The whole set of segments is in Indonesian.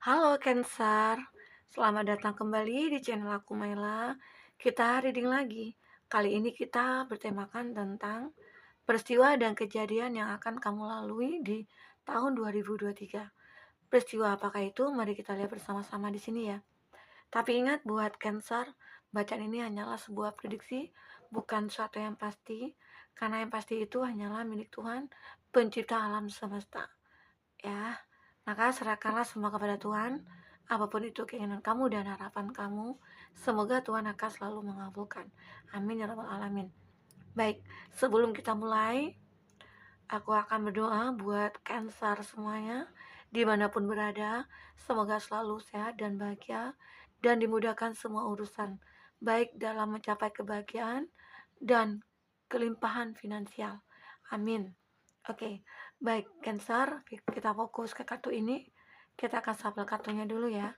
Halo Cancer, selamat datang kembali di channel aku Maila. Kita reading lagi. Kali ini kita bertemakan tentang peristiwa dan kejadian yang akan kamu lalui di tahun 2023. Peristiwa apakah itu? Mari kita lihat bersama-sama di sini ya. Tapi ingat buat Cancer, bacaan ini hanyalah sebuah prediksi, bukan suatu yang pasti, karena yang pasti itu hanyalah milik Tuhan, pencipta alam semesta. Ya, maka serahkanlah semua kepada Tuhan, apapun itu keinginan kamu dan harapan kamu, semoga Tuhan akan selalu mengabulkan. Amin ya rabbal alamin. Baik, sebelum kita mulai, aku akan berdoa buat Cancer semuanya, dimanapun berada, semoga selalu sehat dan bahagia, dan dimudahkan semua urusan, baik dalam mencapai kebahagiaan dan kelimpahan finansial. Amin. Oke, baik Cancer, kita fokus ke kartu ini. Kita akan shuffle kartunya dulu ya.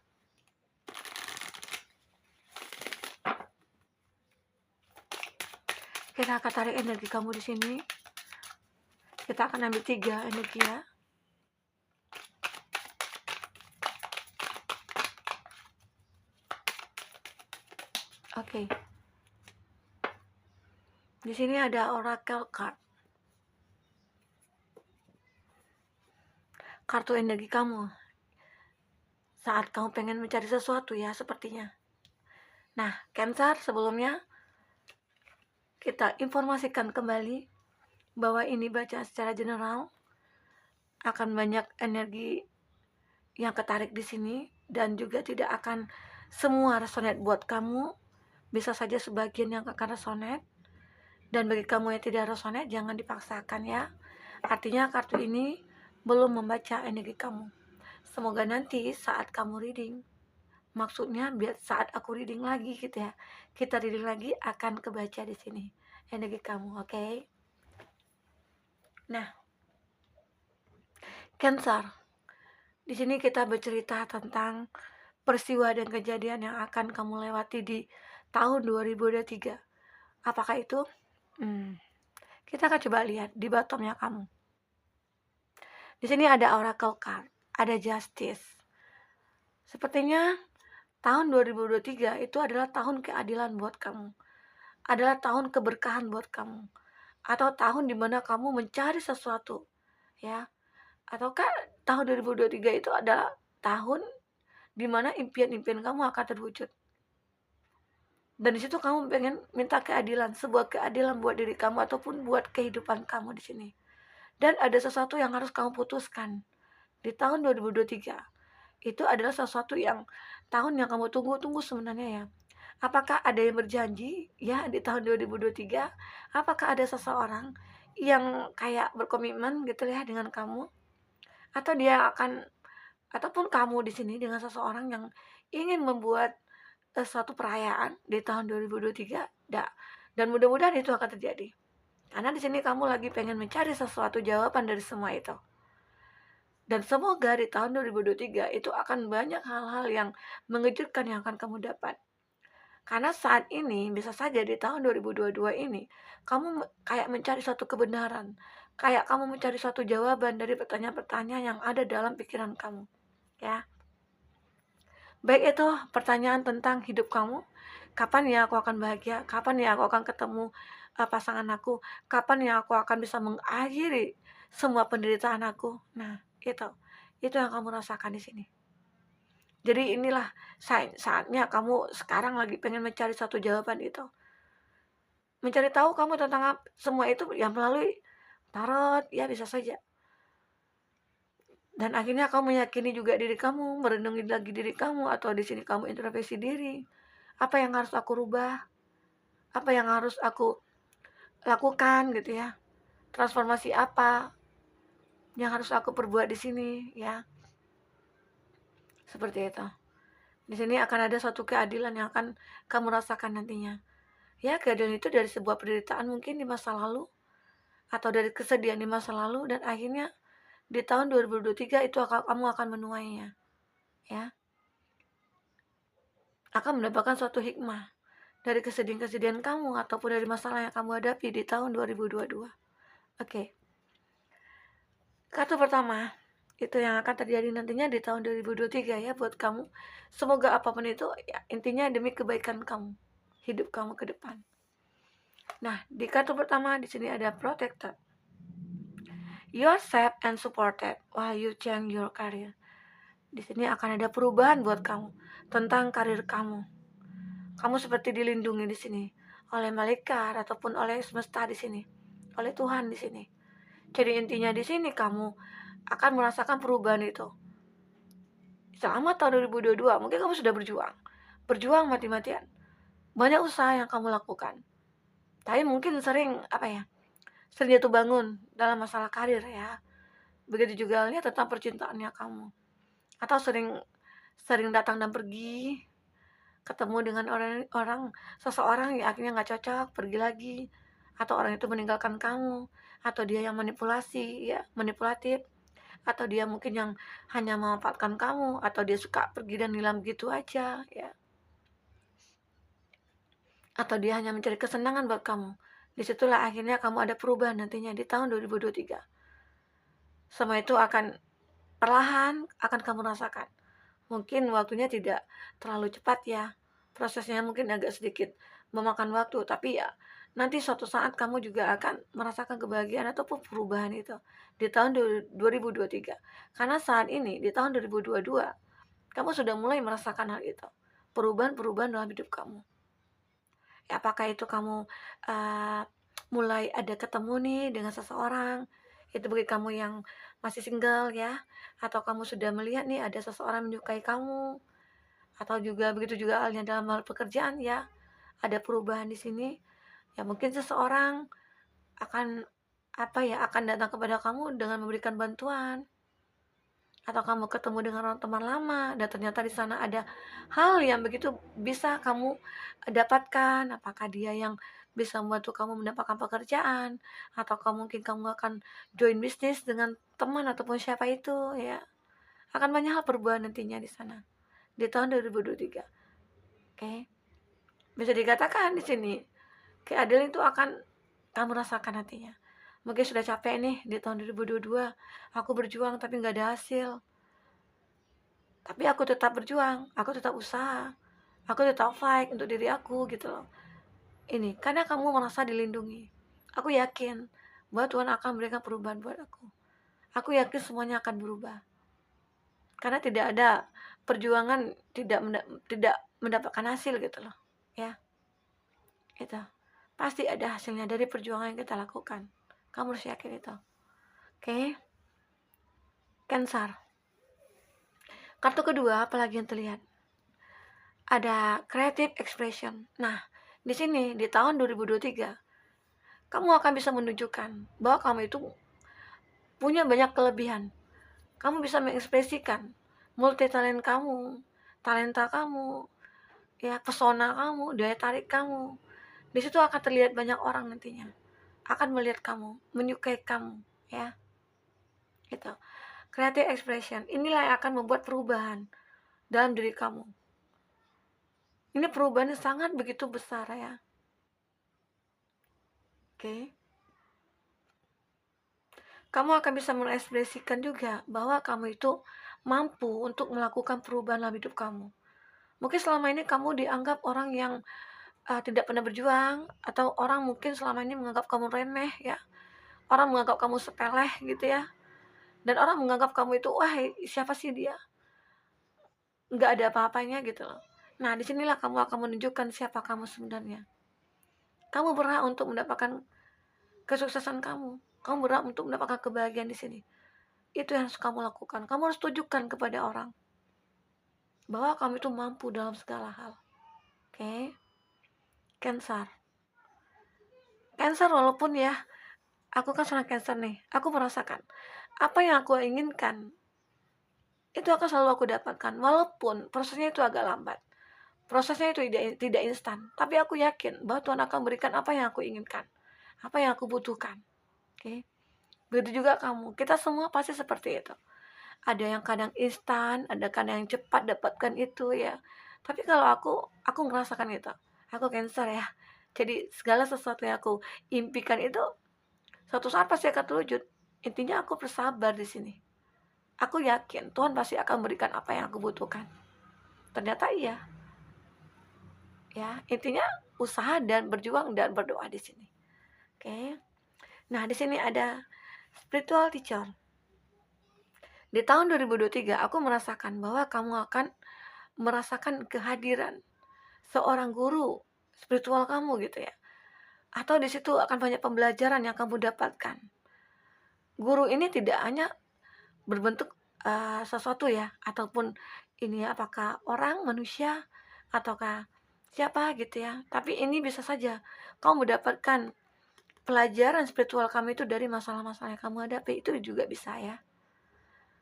Kita akan tarik energi kamu di sini. Kita akan ambil 3 energi ya. Oke. Di sini ada Oracle card. Kartu energi kamu saat kamu pengen mencari sesuatu ya sepertinya. Nah, Cancer, sebelumnya kita informasikan kembali bahwa ini baca secara general, akan banyak energi yang ketarik di sini dan juga tidak akan semua resonate buat kamu. Bisa saja sebagian yang akan resonate, dan bagi kamu yang tidak resonate jangan dipaksakan ya. Artinya kartu ini belum membaca energi kamu. Semoga nanti saat kamu reading, maksudnya biar saat aku reading lagi gitu ya, kita reading lagi akan kebaca di sini energi kamu, oke? Nah, Cancer, di sini kita bercerita tentang peristiwa dan kejadian yang akan kamu lewati di tahun 2023. Apakah itu? Kita akan coba lihat di bottomnya kamu. Di sini ada Oracle card, ada Justice. Sepertinya tahun 2023 itu adalah tahun keadilan buat kamu. Adalah tahun keberkahan buat kamu. Atau tahun dimana kamu mencari sesuatu. Ya. Ataukah tahun 2023 itu adalah tahun dimana impian-impian kamu akan terwujud. Dan disitu kamu pengen minta keadilan, sebuah keadilan buat diri kamu ataupun buat kehidupan kamu di sini. Dan ada sesuatu yang harus kamu putuskan di tahun 2023. Itu adalah sesuatu yang tahun yang kamu tunggu-tunggu sebenarnya ya. Apakah ada yang berjanji ya di tahun 2023? Apakah ada seseorang yang kayak berkomitmen gitu ya dengan kamu? Atau dia akan, ataupun kamu di sini dengan seseorang yang ingin membuat suatu perayaan di tahun 2023? Dan mudah-mudahan itu akan terjadi. Karena di sini kamu lagi pengen mencari sesuatu jawaban dari semua itu. Dan semoga di tahun 2023 itu akan banyak hal-hal yang mengejutkan yang akan kamu dapat. Karena saat ini, bisa saja di tahun 2022 ini, kamu kayak mencari suatu kebenaran. Kayak kamu mencari suatu jawaban dari pertanyaan-pertanyaan yang ada dalam pikiran kamu. Ya. Baik itu pertanyaan tentang hidup kamu. Kapan ya aku akan bahagia? Kapan ya aku akan ketemu pasangan aku? Kapan ya aku akan bisa mengakhiri semua penderitaan aku? Nah, itu yang kamu rasakan di sini. Jadi inilah saatnya kamu sekarang lagi pengen mencari satu jawaban itu. Mencari tahu kamu tentang semua itu yang melalui tarot, ya bisa saja. Dan akhirnya kamu meyakini juga diri kamu, merenungi lagi diri kamu, atau di sini kamu introspeksi diri. Apa yang harus aku rubah? Apa yang harus aku lakukan gitu ya? Transformasi apa yang harus aku perbuat di sini ya? Seperti itu. Di sini akan ada suatu keadilan yang akan kamu rasakan nantinya. Ya, keadilan itu dari sebuah penderitaan mungkin di masa lalu, atau dari kesedihan di masa lalu, dan akhirnya di tahun 2023 itu kamu akan menuainya. Ya. Akan mendapatkan suatu hikmah dari kesedihan-kesedihan kamu ataupun dari masalah yang kamu hadapi di tahun 2022. Oke. Kartu pertama, Itu yang akan terjadi nantinya di tahun 2023 ya buat kamu. Semoga apapun itu ya intinya demi kebaikan kamu, hidup kamu ke depan. Nah, di kartu pertama di sini ada protector. You are safe and supported while you change your career. Di sini akan ada perubahan buat kamu tentang karir kamu. Kamu seperti dilindungi di sini oleh malaikat ataupun oleh semesta di sini, oleh Tuhan di sini. Jadi intinya di sini kamu akan merasakan perubahan itu. Selama tahun 2022 mungkin kamu sudah berjuang mati-matian. Banyak usaha yang kamu lakukan. Tapi mungkin sering sering jatuh bangun dalam masalah karir ya. Begitu juga halnya tentang percintaannya kamu. Atau sering sering datang dan pergi, ketemu dengan seseorang yang akhirnya nggak cocok, pergi lagi, atau orang itu meninggalkan kamu, atau dia yang manipulatif, atau dia mungkin yang hanya memanfaatkan kamu, atau dia suka pergi dan hilang gitu aja ya, atau dia hanya mencari kesenangan buat kamu. Disitulah akhirnya kamu ada perubahan nantinya di tahun 2023. Semua itu akan perlahan akan kamu rasakan. Mungkin waktunya tidak terlalu cepat ya. Prosesnya mungkin agak sedikit memakan waktu, tapi ya nanti suatu saat kamu juga akan merasakan kebahagiaan ataupun perubahan itu di tahun 2023. Karena saat ini di tahun 2022 kamu sudah mulai merasakan hal itu. Perubahan-perubahan dalam hidup kamu. Ya, apakah itu kamu mulai ada ketemu nih dengan seseorang, itu bagi kamu yang masih single ya, atau kamu sudah melihat nih ada seseorang menyukai kamu, atau juga begitu juga halnya dalam hal pekerjaan ya, ada perubahan di sini. Ya mungkin seseorang akan akan datang kepada kamu dengan memberikan bantuan, atau kamu ketemu dengan orang teman lama dan ternyata di sana ada hal yang begitu bisa kamu dapatkan. Apakah dia yang bisa membantu kamu mendapatkan pekerjaan, atau mungkin kamu akan join bisnis dengan teman ataupun siapa itu ya. Akan banyak hal perubahan nantinya di sana di tahun 2023. Oke. Bisa dikatakan di sini keadilan itu akan kamu rasakan nantinya. Mungkin sudah capek nih di tahun 2022, aku berjuang tapi nggak ada hasil. Tapi aku tetap berjuang, aku tetap usaha, aku tetap fight untuk diri aku gitu loh. Ini karena kamu merasa dilindungi. Aku yakin bahwa Tuhan akan memberikan perubahan buat aku. Aku yakin semuanya akan berubah. Karena tidak ada perjuangan tidak mendapatkan hasil gitu loh. Ya, itu. Pasti ada hasilnya dari perjuangan yang kita lakukan. Kamu harus yakin itu. Oke. Cancer. Kartu kedua apalagi yang terlihat? Ada creative expression. Nah, di sini di tahun 2023 kamu akan bisa menunjukkan bahwa kamu itu punya banyak kelebihan. Kamu bisa mengekspresikan multi talent kamu, talenta kamu, ya pesona kamu, daya tarik kamu. Di situ akan terlihat banyak orang nantinya. Akan melihat kamu, menyukai kamu, ya. Gitu. Creative expression inilah yang akan membuat perubahan dalam diri kamu. Ini perubahannya sangat begitu besar ya. Oke. Kamu akan bisa mengekspresikan juga bahwa kamu itu mampu untuk melakukan perubahan dalam hidup kamu. Mungkin selama ini kamu dianggap orang yang tidak pernah berjuang, atau orang mungkin selama ini menganggap kamu remeh ya. Orang menganggap kamu sepele gitu ya. Dan orang menganggap kamu itu, wah siapa sih dia? Nggak ada apa-apanya gitu loh. Nah, disinilah kamu akan menunjukkan siapa kamu sebenarnya. Kamu berhak untuk mendapatkan kesuksesan kamu. Kamu berhak untuk mendapatkan kebahagiaan di sini. Itu yang harus kamu lakukan. Kamu harus tunjukkan kepada orang bahwa kamu itu mampu dalam segala hal. Oke. Cancer. Cancer walaupun ya, aku kan seorang Cancer nih. Aku merasakan apa yang aku inginkan itu akan selalu aku dapatkan, walaupun prosesnya itu agak lambat. Prosesnya itu tidak instan, tapi aku yakin bahwa Tuhan akan berikan apa yang aku inginkan, apa yang aku butuhkan. Oke. Begitu juga kamu. Kita semua pasti seperti itu. Ada yang kadang instan, ada kadang yang cepat dapatkan itu ya. Tapi kalau aku merasakan itu. Aku Cancer ya. Jadi segala sesuatu yang aku impikan itu suatu saat pasti akan terwujud. Intinya aku bersabar di sini. Aku yakin Tuhan pasti akan berikan apa yang aku butuhkan. Ternyata iya. Ya, intinya usaha dan berjuang dan berdoa di sini. Oke. Nah, di sini ada spiritual teacher. Di tahun 2023 aku merasakan bahwa kamu akan merasakan kehadiran seorang guru spiritual kamu gitu ya. Atau di situ akan banyak pembelajaran yang kamu dapatkan. Guru ini tidak hanya berbentuk sesuatu ya, ataupun ini apakah orang, manusia, ataukah siapa gitu ya. Tapi ini bisa saja kamu mendapatkan pelajaran spiritual kamu itu dari masalah-masalah yang kamu hadapi, itu juga bisa ya.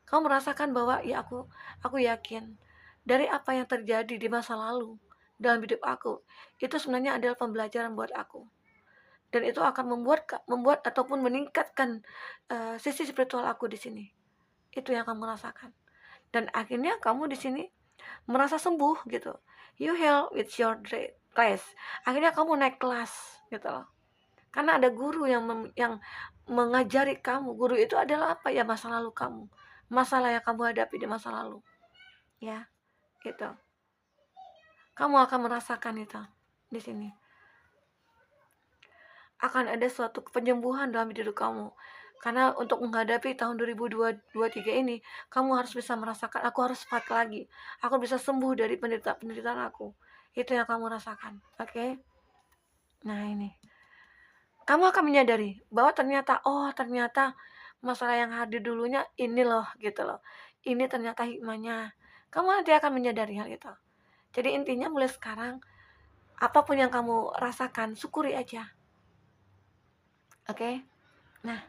Kamu merasakan bahwa ya aku yakin dari apa yang terjadi di masa lalu dalam hidup aku, itu sebenarnya adalah pembelajaran buat aku. Dan itu akan membuat ataupun meningkatkan sisi spiritual aku di sini. Itu yang kamu rasakan. Dan akhirnya kamu di sini merasa sembuh gitu. You heal with your class. Akhirnya kamu naik kelas gitu loh. Karena ada guru yang mengajari kamu. Guru itu adalah apa ya? Masa lalu kamu. Masalah yang kamu hadapi di masa lalu. Ya, gitu. Kamu akan merasakan itu di sini. Akan ada suatu penyembuhan dalam hidup kamu. Karena untuk menghadapi tahun 2023 ini, kamu harus bisa merasakan, aku harus fight lagi. Aku bisa sembuh dari penderitaan aku. Itu yang kamu rasakan. Oke? Nah, ini. Kamu akan menyadari bahwa ternyata masalah yang hadir dulunya ini loh, gitu loh. Ini ternyata hikmahnya. Kamu nanti akan menyadari hal itu. Jadi intinya mulai sekarang, apapun yang kamu rasakan, syukuri aja. Oke? Nah,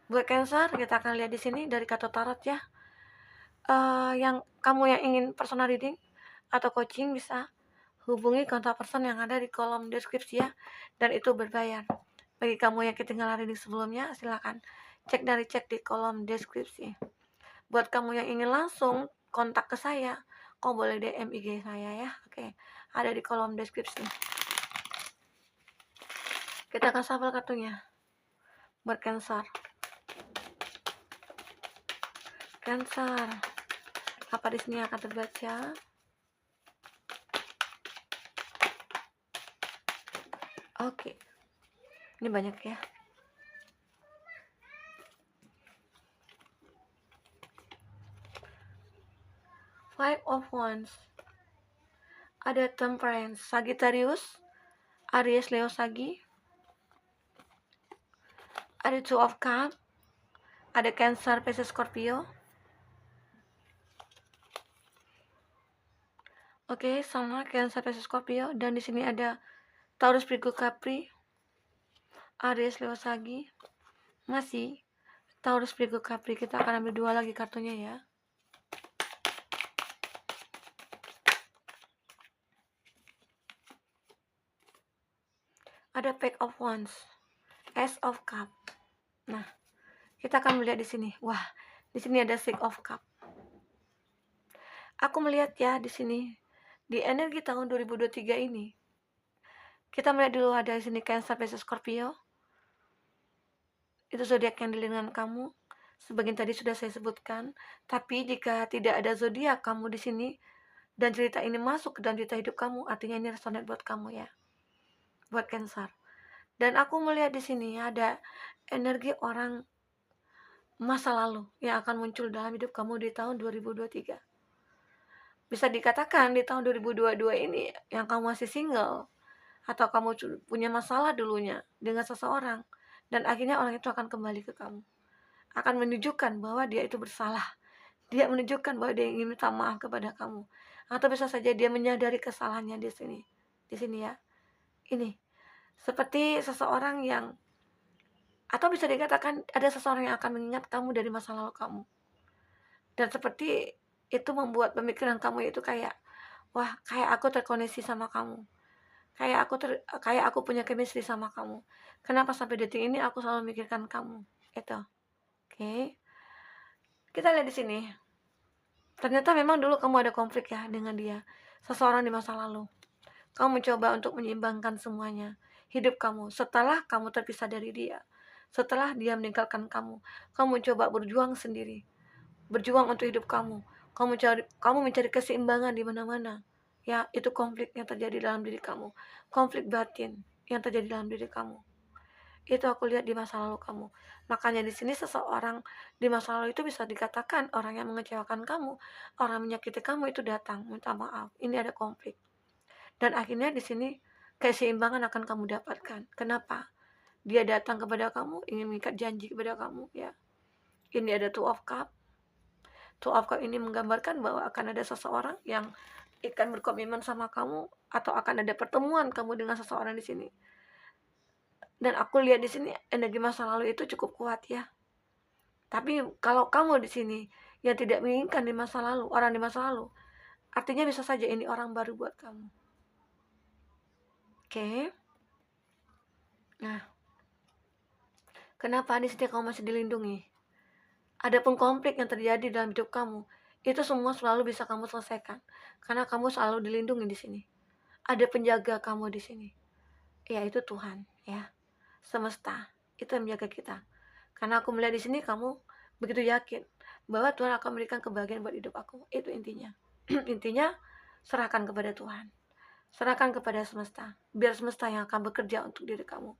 buat Cancer, kita akan lihat di sini dari kartu tarot ya. Yang ingin personal reading atau coaching bisa hubungi kontak person yang ada di kolom deskripsi ya, dan itu berbayar. Bagi kamu yang ketinggalan reading sebelumnya, silakan cek di kolom deskripsi. Buat kamu yang ingin langsung kontak ke saya, kamu boleh DM IG saya ya. Oke, ada di kolom deskripsi. Kita akan shuffle kartunya buat Cancer. Cancer, apa di sini akan terbaca? Oke. Ini banyak ya. Five of Wands. Ada Temperance, Sagittarius, Aries, Leo, Sagi. Ada Two of Cups. Ada Cancer, Pisces, Scorpio. Oke, sama Cancer, Pisces, Scorpio. Dan di sini ada Taurus, Virgo, Capri, Aries, Leo, Sagi. Masih Taurus, Virgo, Capri. Kita akan ambil 2 lagi kartunya ya. Ada Page of Wands, Ace of Cups. Nah, kita akan melihat di sini. Wah, di sini ada Six of Cups. Aku melihat ya di sini, di energi tahun 2023 ini, kita melihat dulu ada di sini Cancer, Pisces, Scorpio. Itu zodiak yang dilihat dengan kamu. Sebagian tadi sudah saya sebutkan. Tapi jika tidak ada zodiak kamu di sini dan cerita ini masuk ke dalam cerita hidup kamu, artinya ini resonate buat kamu ya, buat Cancer. Dan aku melihat di sini ada energi orang masa lalu yang akan muncul dalam hidup kamu di tahun 2023. Bisa dikatakan di tahun 2022 ini yang kamu masih single, atau kamu punya masalah dulunya dengan seseorang, dan akhirnya orang itu akan kembali ke kamu, akan menunjukkan bahwa dia itu bersalah, dia menunjukkan bahwa dia ingin minta maaf kepada kamu, atau bisa saja dia menyadari kesalahannya di sini ya. Ini seperti seseorang yang, atau bisa dikatakan ada seseorang yang akan mengingat kamu dari masa lalu kamu, dan seperti itu membuat pemikiran kamu itu kayak, wah, kayak aku terkoneksi sama kamu, kayak aku punya chemistry sama kamu. Kenapa sampai detik ini aku selalu memikirkan kamu? Itu. Oke. Kita lihat di sini. Ternyata memang dulu kamu ada konflik ya dengan dia, seseorang di masa lalu. Kamu mencoba untuk menyeimbangkan semuanya, hidup kamu setelah kamu terpisah dari dia. Setelah dia meninggalkan kamu mencoba berjuang sendiri. berjuang untuk hidup kamu. Kamu mencari keseimbangan di mana-mana. Ya, itu konflik yang terjadi dalam diri kamu. Konflik batin yang terjadi dalam diri kamu. Itu aku lihat di masa lalu kamu. Makanya di sini seseorang di masa lalu itu bisa dikatakan orang yang mengecewakan kamu, orang menyakiti kamu itu datang minta maaf. Ini ada konflik. Dan akhirnya di sini keseimbangan akan kamu dapatkan. Kenapa? Dia datang kepada kamu, ingin mengikat janji kepada kamu, ya. Ini ada Two of Cup. Two of Cup ini menggambarkan bahwa akan ada seseorang yang akan berkomitmen sama kamu, atau akan ada pertemuan kamu dengan seseorang di sini. Dan aku lihat di sini energi masa lalu itu cukup kuat, ya. Tapi kalau kamu di sini yang tidak menginginkan di masa lalu, orang di masa lalu, artinya bisa saja ini orang baru buat kamu. Oke. Nah, kenapa di sini kamu masih dilindungi? Adapun konflik yang terjadi dalam hidup kamu, itu semua selalu bisa kamu selesaikan karena kamu selalu dilindungi di sini. Ada penjaga kamu di sini, yaitu Tuhan, ya. Semesta itu yang menjaga kita. Karena aku melihat di sini kamu begitu yakin bahwa Tuhan akan memberikan kebahagiaan buat hidup aku. Itu intinya. Intinya serahkan kepada Tuhan. Serahkan kepada semesta. Biar semesta yang akan bekerja untuk diri kamu.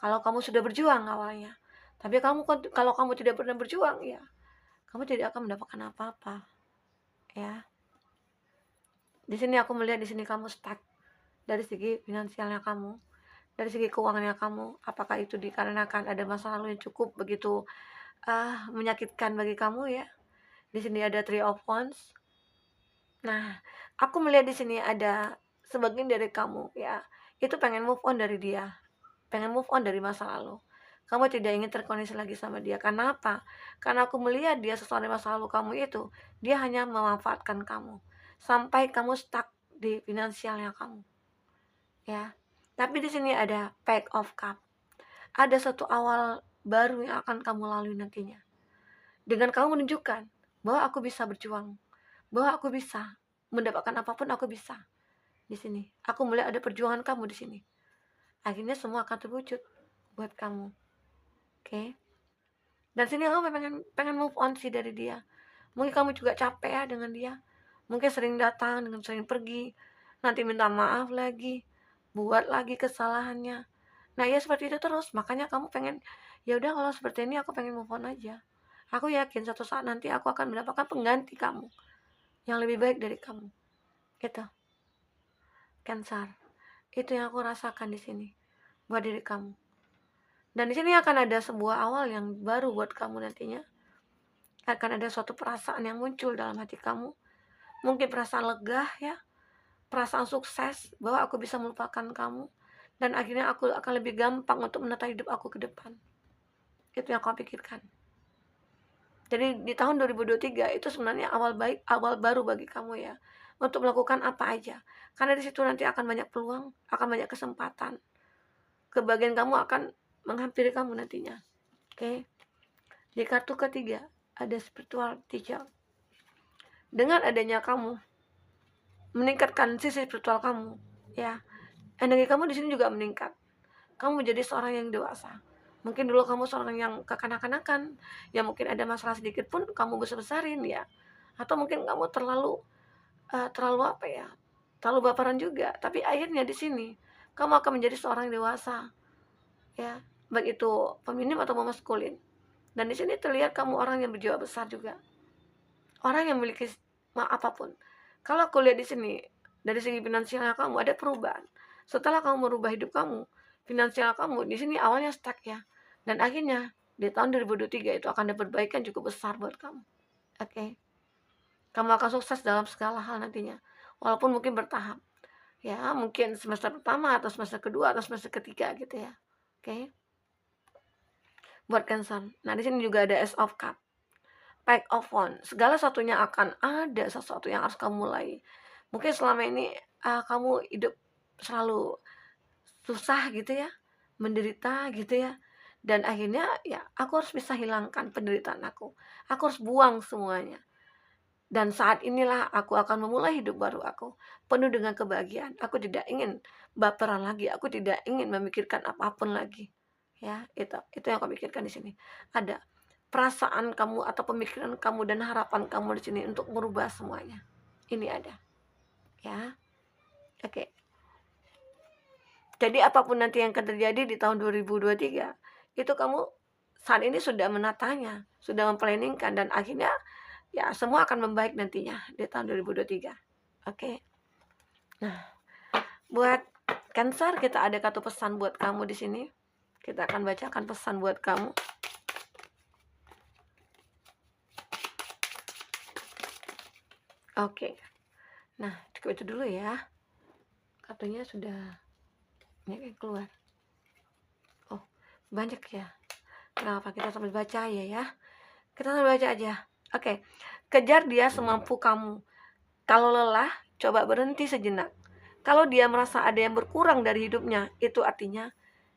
Kalau kamu sudah berjuang awalnya, tapi kalau kamu tidak pernah berjuang, ya kamu tidak akan mendapatkan apa-apa, ya. Di sini aku melihat di sini kamu stuck dari segi finansialnya kamu, dari segi keuangannya kamu. Apakah itu dikarenakan ada masa lalu yang cukup begitu menyakitkan bagi kamu, ya. Di sini ada Three of Wands. Nah, aku melihat di sini ada sebagian dari kamu, ya, itu pengen move on dari dia, pengen move on dari masa lalu. Kamu tidak ingin terkoneksi lagi sama dia. Karena apa? Karena aku melihat dia sesuai masa lalu kamu itu, dia hanya memanfaatkan kamu sampai kamu stuck di finansialnya kamu, ya. Tapi di sini ada Page of Cup. Ada satu awal baru yang akan kamu lalui nantinya. Dengan kamu menunjukkan bahwa aku bisa berjuang, bahwa aku bisa mendapatkan apapun, aku bisa. Di sini aku melihat ada perjuangan kamu di sini. Akhirnya semua akan terwujud buat kamu. Oke. Dan sini kamu pengen move on sih dari dia. Mungkin kamu juga capek ya dengan dia. Mungkin sering datang dengan sering pergi, nanti minta maaf lagi, buat lagi kesalahannya. Nah, ya seperti itu terus. Makanya kamu pengen, ya udah kalau seperti ini aku pengen move on aja. Aku yakin suatu saat nanti aku akan mendapatkan pengganti kamu yang lebih baik dari kamu. Gitu. Cancer. Itu yang aku rasakan di sini buat diri kamu. Dan di sini akan ada sebuah awal yang baru buat kamu nantinya. Akan ada suatu perasaan yang muncul dalam hati kamu. Mungkin perasaan lega, ya. Perasaan sukses bahwa aku bisa melupakan kamu. Dan akhirnya aku akan lebih gampang untuk menata hidup aku ke depan. Itu yang aku pikirkan. Jadi di tahun 2023 itu sebenarnya awal baru bagi kamu, ya. Untuk melakukan apa aja. Karena di situ nanti akan banyak peluang, akan banyak kesempatan. Kebahagiaan kamu akan menghampiri kamu nantinya. Oke. Di kartu ketiga ada spiritual teacher. Dengan adanya kamu meningkatkan sisi spiritual kamu, ya, energi kamu di sini juga meningkat. Kamu menjadi seorang yang dewasa. Mungkin dulu kamu seorang yang kekanak-kanakan, ya mungkin ada masalah sedikit pun kamu besar-besarin, ya. Atau mungkin kamu terlalu apa ya? Terlalu baperan juga. Tapi akhirnya di sini kamu akan menjadi seorang dewasa, ya, baik itu feminim atau maskulin. Dan di sini terlihat kamu orang yang berjiwa besar juga. Orang yang memiliki apapun. Kalau aku lihat di sini dari segi finansialnya kamu ada perubahan. Setelah kamu merubah hidup kamu, finansial kamu di sini awalnya stuck, ya. Dan akhirnya di tahun 2023 itu akan ada perbaikan cukup besar buat kamu. Oke. Kamu akan sukses dalam segala hal nantinya. Walaupun mungkin bertahap. Ya, mungkin semester pertama atau semester kedua atau semester ketiga gitu, ya. Oke. Buat Cancer. Nah, di sini juga ada Ace of Cup. Page of Wands. Segala satunya akan ada sesuatu yang harus kamu mulai. Mungkin selama ini kamu hidup selalu susah gitu, ya, menderita gitu, ya. Dan akhirnya ya aku harus bisa hilangkan penderitaan aku. Aku harus buang semuanya. Dan saat inilah aku akan memulai hidup baru aku, penuh dengan kebahagiaan. Aku tidak ingin baperan lagi, aku tidak ingin memikirkan apapun lagi. Ya, itu yang aku pikirkan di sini. Ada perasaan kamu atau pemikiran kamu dan harapan kamu di sini untuk merubah semuanya. Ini ada, ya. Oke. Jadi apapun nanti yang akan terjadi di tahun 2023, itu kamu saat ini sudah menatanya, sudah memplanningkan, dan akhirnya ya semua akan membaik nantinya di tahun 2023. Oke. Nah, buat Cancer, kita ada satu pesan buat kamu di sini. Kita akan bacakan pesan buat kamu. Oke. Nah, cukup itu dulu ya. Kartunya sudah keluar. Oh, banyak ya. Kenapa kita sambil baca ya? Kita sambil baca aja. Oke. Kejar dia semampu kamu. Kalau lelah, coba berhenti sejenak. Kalau dia merasa ada yang berkurang dari hidupnya, itu artinya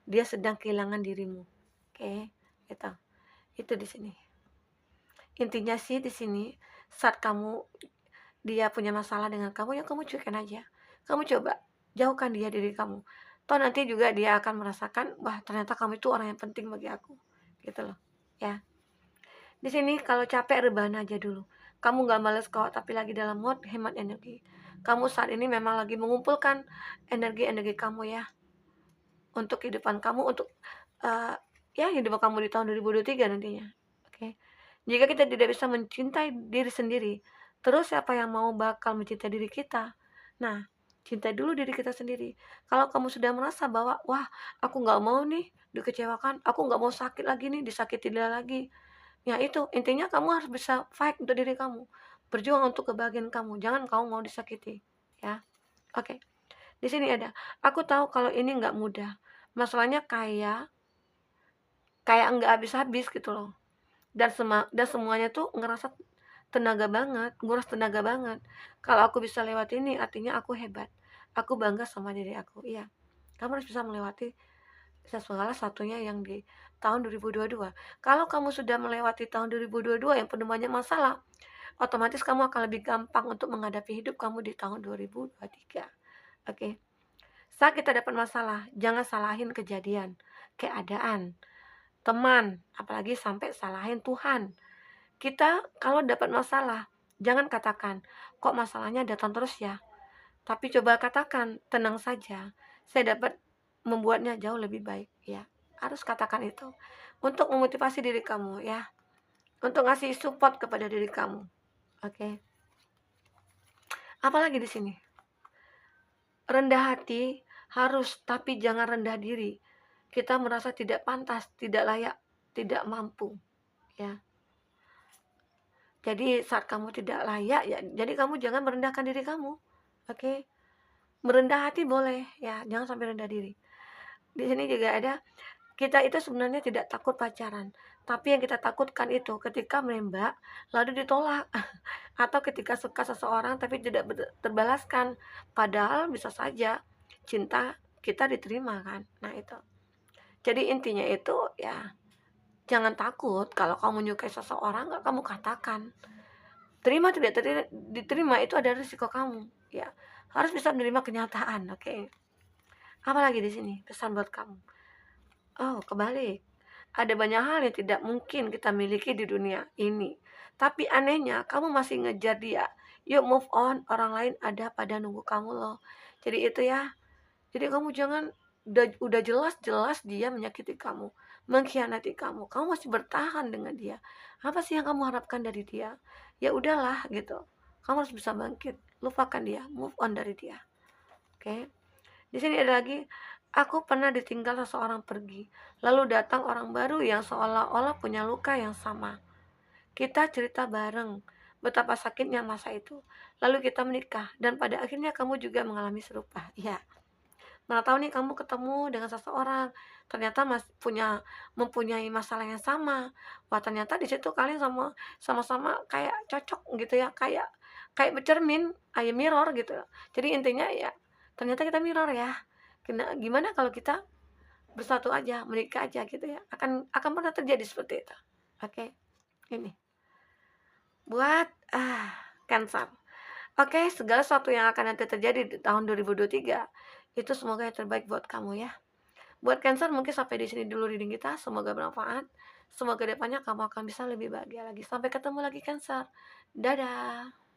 dia sedang kehilangan dirimu. Oke, gitu. Itu di sini. Intinya sih di sini, saat dia punya masalah dengan kamu, ya kamu cuekin aja. Kamu coba jauhkan dia dari kamu. Toh nanti juga dia akan merasakan, wah ternyata kamu itu orang yang penting bagi aku. Gitu loh, ya. Di sini kalau capek rebahan aja dulu. Kamu nggak males kok, tapi lagi dalam mode hemat energi. Kamu saat ini memang lagi mengumpulkan energi-energi kamu ya, untuk kehidupan kamu, untuk ya hidup kamu di tahun 2023 nantinya. Oke. Jika kita tidak bisa mencintai diri sendiri, terus siapa yang mau bakal mencintai diri kita? Nah, cintai dulu diri kita sendiri. Kalau kamu sudah merasa bahwa, wah, aku nggak mau nih dikecewakan, aku nggak mau sakit lagi nih, disakiti dia lagi. Ya itu, intinya kamu harus bisa fight untuk diri kamu. Berjuang untuk kebahagiaan kamu. Jangan kamu mau disakiti, ya. Oke. Di sini ada, aku tahu kalau ini nggak mudah. Masalahnya kayak nggak habis-habis gitu loh. Dan semuanya tuh ngerasa tenaga banget, nguras tenaga banget. Kalau aku bisa lewat ini, artinya aku hebat. Aku bangga sama diri aku. Iya. Kamu harus bisa melewati segala satunya yang di tahun 2022. Kalau kamu sudah melewati tahun 2022 yang penuh banyak masalah, otomatis kamu akan lebih gampang untuk menghadapi hidup kamu di tahun 2023. Oke. Saat kita dapat masalah, jangan salahin kejadian, keadaan, teman, apalagi sampai salahin Tuhan. Kita kalau dapat masalah, jangan katakan, kok masalahnya datang terus ya? Tapi coba katakan, tenang saja, saya dapat membuatnya jauh lebih baik, ya. Harus katakan itu untuk memotivasi diri kamu, ya. Untuk ngasih support kepada diri kamu. Oke. Apalagi di sini? Rendah hati harus, tapi jangan rendah diri. Kita merasa tidak pantas, tidak layak, tidak mampu, ya. Jadi saat kamu tidak layak, ya, jadi kamu jangan merendahkan diri kamu. Oke. Merendah hati boleh, ya, jangan sampai rendah diri. Di sini juga ada, kita itu sebenarnya tidak takut pacaran, tapi yang kita takutkan itu ketika menembak lalu ditolak atau ketika suka seseorang tapi tidak terbalaskan, padahal bisa saja cinta kita diterima kan. Nah, itu. Jadi intinya itu ya, jangan takut kalau kamu menyukai seseorang, nggak kamu katakan. Terima tidak diterima itu ada risiko kamu, ya. Harus bisa menerima kenyataan, oke. Apalagi di sini pesan buat kamu. Oh, kebalik. Ada banyak hal yang tidak mungkin kita miliki di dunia ini. Tapi anehnya, kamu masih ngejar dia. Yuk move on, orang lain ada pada nunggu kamu loh. Jadi itu ya. Jadi kamu jangan, udah jelas-jelas dia menyakiti kamu, mengkhianati kamu. Kamu masih bertahan dengan dia. Apa sih yang kamu harapkan dari dia? Ya udahlah gitu. Kamu harus bisa bangkit. Lupakan dia, move on dari dia. Oke. Di sini ada lagi, aku pernah ditinggal seseorang pergi, lalu datang orang baru yang seolah-olah punya luka yang sama. Kita cerita bareng betapa sakitnya masa itu. Lalu kita menikah dan pada akhirnya kamu juga mengalami serupa. Ya, mana tahu nih kamu ketemu dengan seseorang ternyata mempunyai masalah yang sama. Wah, ternyata di situ kalian sama-sama kayak cocok gitu ya, kayak bercermin, kayak mirror gitu. Jadi intinya ya, ternyata kita mirror ya. Gimana kalau kita bersatu aja, menikah aja gitu ya. Akan pernah terjadi seperti itu. Oke. Ini buat Cancer. Oke, segala sesuatu yang akan nanti terjadi di tahun 2023 itu semoga yang terbaik buat kamu ya. Buat Cancer mungkin sampai di sini dulu reading kita, semoga bermanfaat. Semoga depannya kamu akan bisa lebih bahagia lagi. Sampai ketemu lagi Cancer. Dadah.